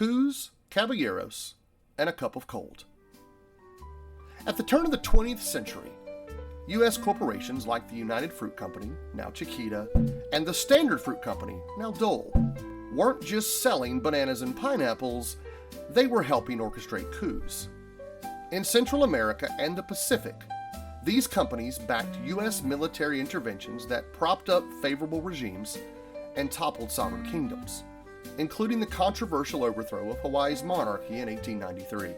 Coups, Caballeros, and a cup of cold. At the turn of the 20th century, U.S. corporations like the United Fruit Company, now Chiquita, and the Standard Fruit Company, now Dole, weren't just selling bananas and pineapples, they were helping orchestrate coups. In Central America and the Pacific, these companies backed U.S. military interventions that propped up favorable regimes and toppled sovereign kingdoms, including the controversial overthrow of Hawaii's monarchy in 1893.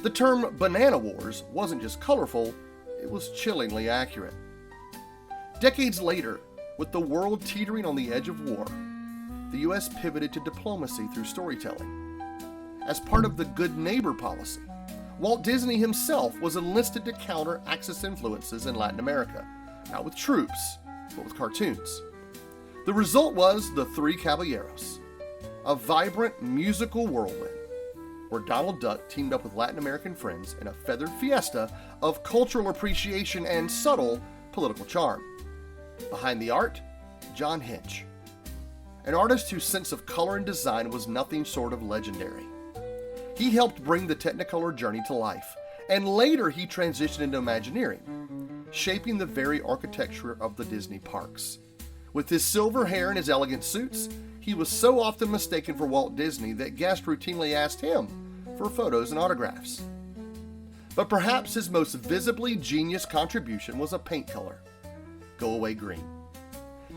The term Banana Wars wasn't just colorful, it was chillingly accurate. Decades later, with the world teetering on the edge of war, the U.S. pivoted to diplomacy through storytelling. As part of the good neighbor policy, Walt Disney himself was enlisted to counter Axis influences in Latin America, not with troops, but with cartoons. The result was the Three Caballeros, a vibrant musical whirlwind where Donald Duck teamed up with Latin American friends in a feathered fiesta of cultural appreciation and subtle political charm. Behind the art, John Hench, an artist whose sense of color and design was nothing short of legendary. He helped bring the Technicolor journey to life, and later he transitioned into Imagineering, shaping the very architecture of the Disney parks. With his silver hair and his elegant suits, he was so often mistaken for Walt Disney that guests routinely asked him for photos and autographs. But perhaps his most visibly genius contribution was a paint color, Go Away Green.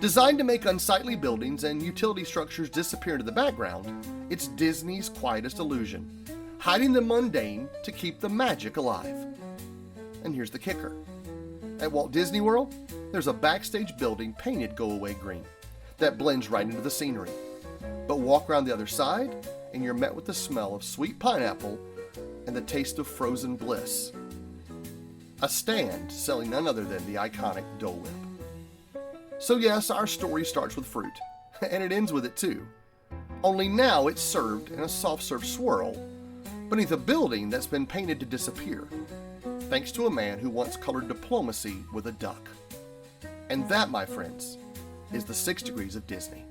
Designed to make unsightly buildings and utility structures disappear into the background, it's Disney's quietest illusion, hiding the mundane to keep the magic alive. And here's the kicker. At Walt Disney World, there's a backstage building painted Go Away Green that blends right into the scenery. But walk around the other side, and you're met with the smell of sweet pineapple and the taste of frozen bliss. A stand selling none other than the iconic Dole Whip. So yes, our story starts with fruit, and it ends with it too. Only now it's served in a soft-serve swirl beneath a building that's been painted to disappear, thanks to a man who once colored diplomacy with a duck. And that, my friends, is the 6 Degrees of Disney.